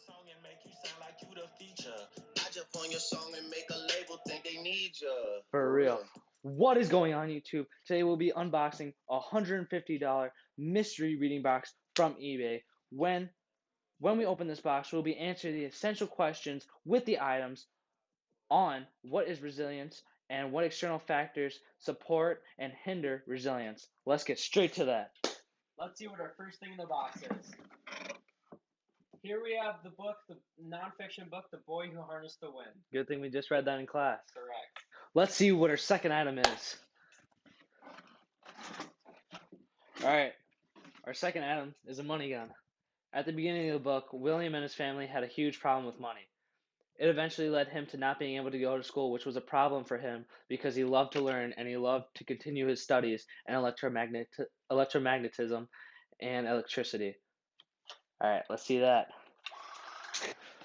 song and make you sound like you the feature. I jump on your song and make a label think they need you. For real. What is going on YouTube? Today we'll be unboxing a $150 mystery reading box from eBay. When we open this box, we'll be answering the essential questions with the items on what is resilience and what external factors support and hinder resilience. Let's get straight to that. Let's see what our first thing in the box is. Here we have the book, the nonfiction book, The Boy Who Harnessed the Wind. Good thing we just read that in class. Correct. Let's see what our second item is. Alright, our second item is a money gun. At the beginning of the book, William and his family had a huge problem with money. It eventually led him to not being able to go to school, which was a problem for him because he loved to learn and he loved to continue his studies in electromagnetism and electricity. Alright, let's see that.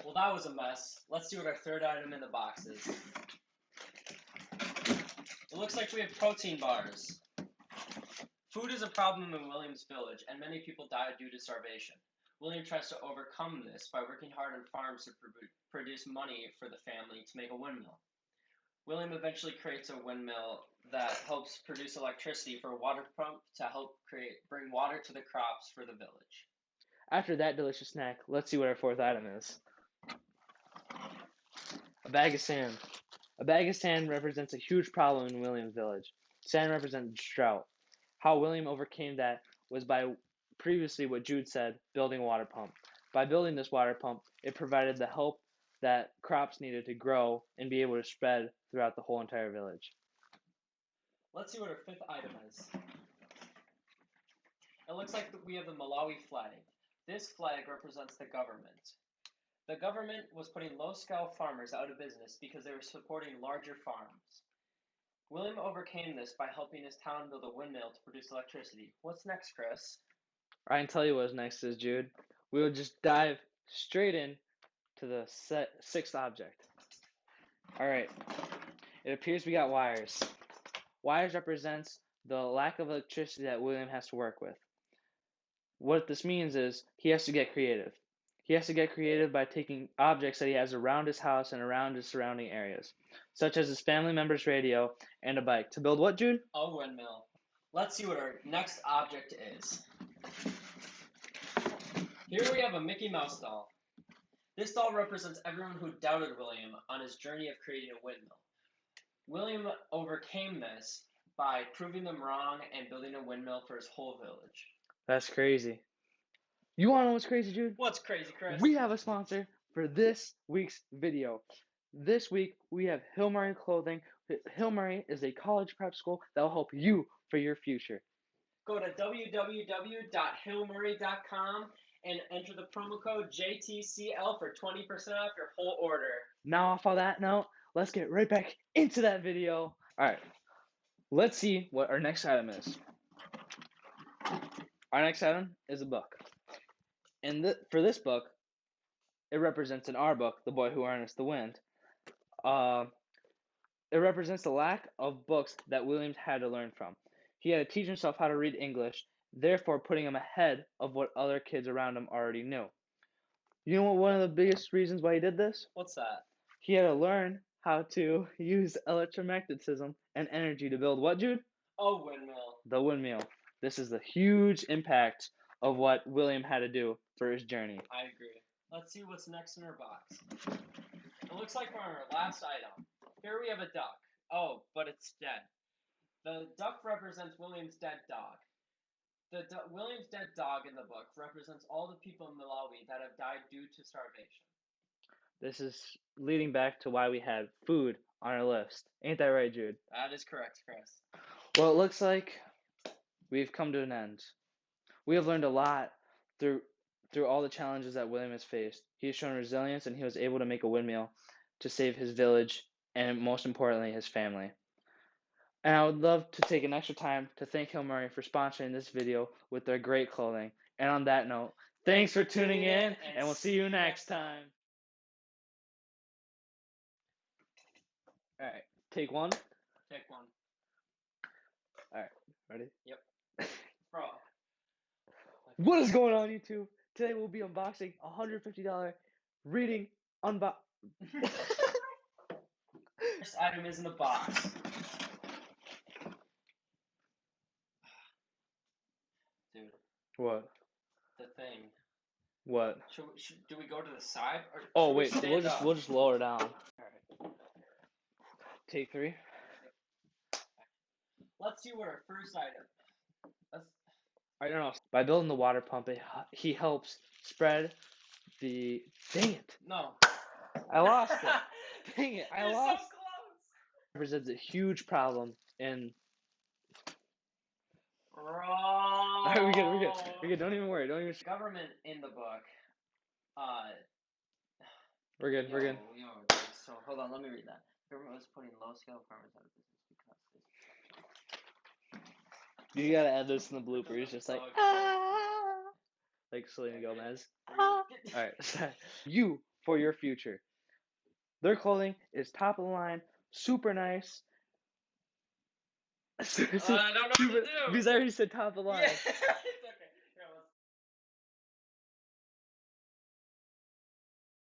Well, that was a mess. Let's see what our third item in the box is. It looks like we have protein bars. Food is a problem in William's village, and many people die due to starvation. William tries to overcome this by working hard on farms to produce money for the family to make a windmill. William eventually creates a windmill that helps produce electricity for a water pump to help bring water to the crops for the village. After that delicious snack, let's see what our fourth item is. A bag of sand. A bag of sand represents a huge problem in William's village. Sand represents drought. How William overcame that was by previously what Jude said, building a water pump. By building this water pump, it provided the help that crops needed to grow and be able to spread throughout the whole entire village. Let's see what our fifth item is. It looks like we have the Malawi flag. This flag represents the government. The government was putting low-scale farmers out of business because they were supporting larger farms. William overcame this by helping his town build a windmill to produce electricity. What's next, Chris? I can tell you what's next is, Jude. We will just dive straight in to the sixth object. Alright, it appears we got wires. Wires represents the lack of electricity that William has to work with. What this means is he has to get creative. He has to get creative by taking objects that he has around his house and around his surrounding areas, such as his family member's radio and a bike. To build what, Jude? A windmill. Let's see what our next object is. Here we have a Mickey Mouse doll. This doll represents everyone who doubted William on his journey of creating a windmill. William overcame this by proving them wrong and building a windmill for his whole village. That's crazy. You want to know what's crazy, Jude? What's crazy, Chris? We have a sponsor for this week's video. This week, we have Hill Murray Clothing. Hill Murray is a college prep school that will help you for your future. Go to www.hillmurray.com and enter the promo code JTCL for 20% off your whole order. Now, off of that note, let's get right back into that video. All right, let's see what our next item is. Our next item is a book. And for this book, it represents in our book, The Boy Who Harnessed the Wind. It represents the lack of books that Williams had to learn from. He had to teach himself how to read English, therefore putting him ahead of what other kids around him already knew. You know what one of the biggest reasons why he did this? What's that? He had to learn how to use electromagnetism and energy to build what, Jude? A windmill. The windmill. This is the huge impact of what William had to do for his journey. I agree. Let's see what's next in our box. It looks like we're on our last item. Here we have a duck. Oh, but it's dead. The duck represents William's dead dog. William's dead dog in the book represents all the people in Malawi that have died due to starvation. This is leading back to why we had food on our list. Ain't that right, Jude? That is correct, Chris. Well, it looks like we've come to an end. We have learned a lot through all the challenges that William has faced. He has shown resilience and he was able to make a windmill to save his village and, most importantly, his family. And I would love to take an extra time to thank Hill Murray for sponsoring this video with their great clothing. And on that note, thanks for tuning in, and we'll see you next time. All right, take one. Take one. All right, ready? Yep. Bro. What is going on, YouTube? Today we'll be unboxing a $150 reading unbox. First item is in the box. Dude, What? the thing. What? Do we go to the side? Or Oh should we wait, stand up? we'll just lower down. Alright. Take 3. Let's see what our first item. I don't know. By building the water pump, he helps spread the. Dang it! No. I lost it. Dang it! I You're lost. so close. Presents a huge problem in. Wrong. Alright, we're good. Don't even worry. Don't even. Government in the book. We're good. Yo, so hold on, let me read that. Government was putting low-scale farmers out of business because You gotta add this in the bloopers, just like like Selena Gomez. Alright, you for your future. Their clothing is top of the line, super nice. I don't know what to do. Because I already said top of the line. Yeah.